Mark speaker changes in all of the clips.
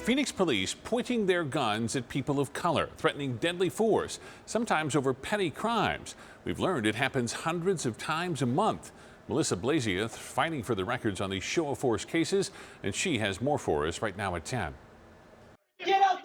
Speaker 1: Phoenix police pointing their guns at people of color, threatening deadly force, sometimes over petty crimes. We've learned it happens hundreds of times a month. Melissa Blazia fighting for the records on these show of force cases, and she has more for us right now at 10.
Speaker 2: Get out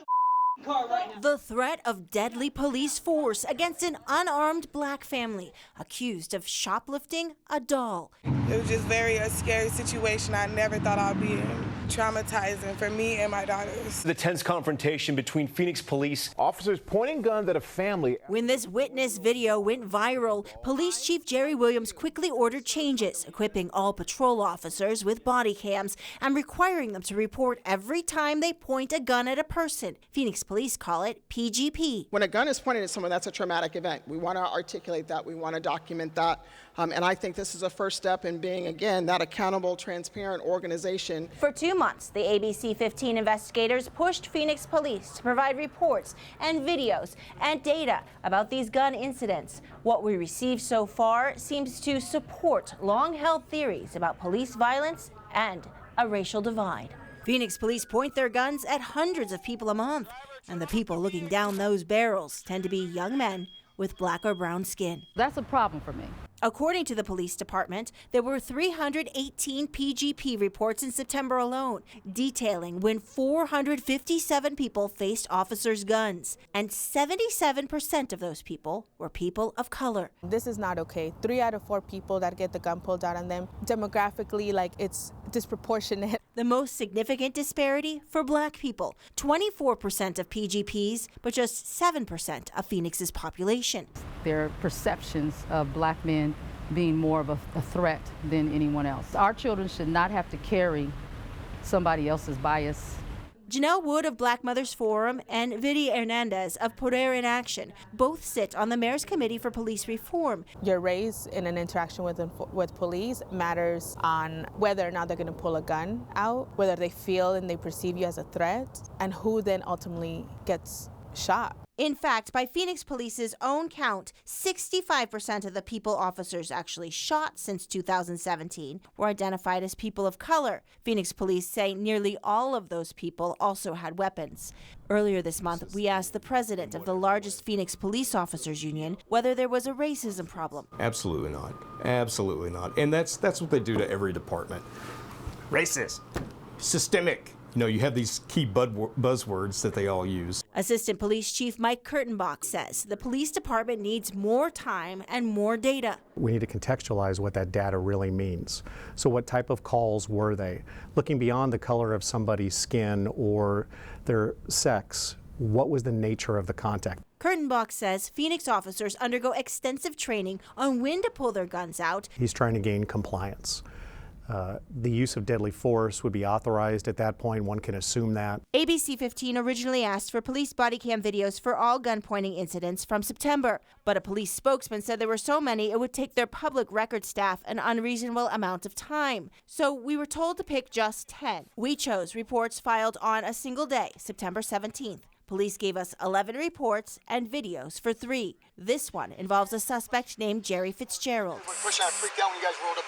Speaker 2: the car right now.
Speaker 3: The threat of deadly police force against an unarmed black family accused of shoplifting a doll.
Speaker 4: It was just a scary situation I never thought I'd be in. Traumatizing for me and my daughters.
Speaker 5: The tense confrontation between Phoenix police.
Speaker 6: Officers pointing guns at a family.
Speaker 3: When this witness video went viral, Police Chief Jerry Williams quickly ordered changes, equipping all patrol officers with body cams and requiring them to report every time they point a gun at a person. Phoenix police call it PGP.
Speaker 7: When a gun is pointed at someone, that's a traumatic event. We want to articulate that. We want to document that. And I think this is a first step in being, again, that accountable, transparent organization.
Speaker 8: For 2 months, the ABC 15 investigators pushed Phoenix police to provide reports and videos and data about these gun incidents. What we received so far seems to support long-held theories about police violence and a racial divide.
Speaker 3: Phoenix police point their guns at hundreds of people a month, and the people looking down those barrels tend to be young men with black or brown skin.
Speaker 9: That's a problem for me.
Speaker 3: According to the police department, there were 318 PGP reports in September alone, detailing when 457 people faced officers' guns, and 77% of those people were people of color.
Speaker 4: This is not okay. 3 out of 4 people that get the gun pulled out on them, demographically, it's disproportionate.
Speaker 3: The most significant disparity for black people, 24% of PGPs, but just 7% of Phoenix's population.
Speaker 9: Their perceptions of black men being more of a threat than anyone else. Our children should not have to carry somebody else's bias.
Speaker 3: Janelle Wood of Black Mothers Forum and Vidi Hernandez of Poder in Action both sit on the Mayor's Committee for Police Reform.
Speaker 4: Your race in an interaction with police matters on whether or not they're going to pull a gun out, whether they feel and they perceive you as a threat, and who then ultimately gets shot.
Speaker 3: In fact, by Phoenix Police's own count, 65% of the people officers actually shot since 2017 were identified as people of color. Phoenix Police say nearly all of those people also had weapons. Earlier this month, we asked the president of the largest Phoenix Police Officers Union whether there was a racism problem.
Speaker 5: Absolutely not. Absolutely not. And that's what they do to every department. Racist. Systemic. You know, you have these key buzzwords that they all use.
Speaker 3: Assistant Police Chief Mike Kurtenbach says the police department needs more time and more data.
Speaker 10: We need to contextualize what that data really means. So what type of calls were they? Looking beyond the color of somebody's skin or their sex, what was the nature of the contact?
Speaker 3: Kurtenbach says Phoenix officers undergo extensive training on when to pull their guns out.
Speaker 10: He's trying to gain compliance. The use of deadly force would be authorized at that point. One can assume that.
Speaker 3: ABC 15 originally asked for police body cam videos for all gun pointing incidents from September, but a police spokesman said there were so many it would take their public record staff an unreasonable amount of time. So we were told to pick just 10. We chose reports filed on a single day, September 17th. Police gave us 11 reports and videos for 3. This one involves a suspect named Jerry Fitzgerald.
Speaker 11: I freaked out when you guys rolled up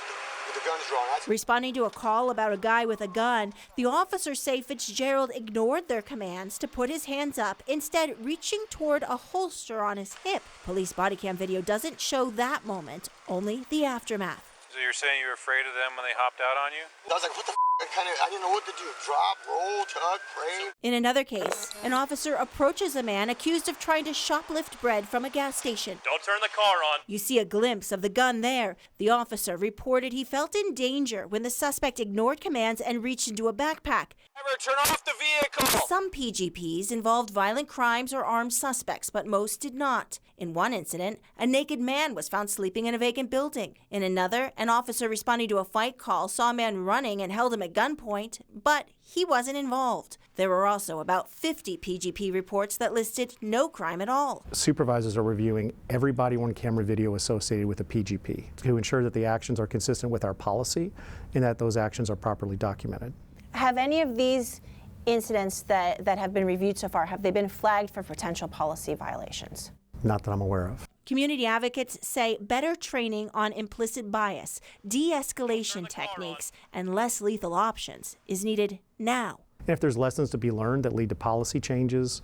Speaker 11: with the guns drawn.
Speaker 3: Responding to a call about a guy with a gun, the officers say Fitzgerald ignored their commands to put his hands up, instead reaching toward a holster on his hip. Police body cam video doesn't show that moment, only the aftermath.
Speaker 12: So you're saying you were afraid of them when they hopped out on you?
Speaker 11: I was like, what the f***? I didn't know what to do. Drop, roll, tug, pray.
Speaker 3: In another case, an officer approaches a man accused of trying to shoplift bread from a gas station.
Speaker 12: Don't turn the car on.
Speaker 3: You see a glimpse of the gun there. The officer reported he felt in danger when the suspect ignored commands and reached into a backpack.
Speaker 12: Driver, turn off the vehicle!
Speaker 3: Some PGPs involved violent crimes or armed suspects, but most did not. In one incident, a naked man was found sleeping in a vacant building. In another, an officer responding to a fight call saw a man running and held him at gunpoint, but he wasn't involved. There were also about 50 PGP reports that listed no crime at all.
Speaker 10: Supervisors are reviewing every body-worn camera video associated with a PGP to ensure that the actions are consistent with our policy and that those actions are properly documented.
Speaker 8: Have any of these incidents that have been reviewed so far, have they been flagged for potential policy violations?
Speaker 10: Not that I'm aware of.
Speaker 3: Community advocates say better training on implicit bias, de-escalation techniques, and less lethal options is needed now.
Speaker 10: And if there's lessons to be learned that lead to policy changes,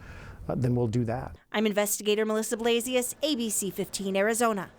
Speaker 10: then we'll do that.
Speaker 3: I'm investigator Melissa Blasius, ABC 15 Arizona.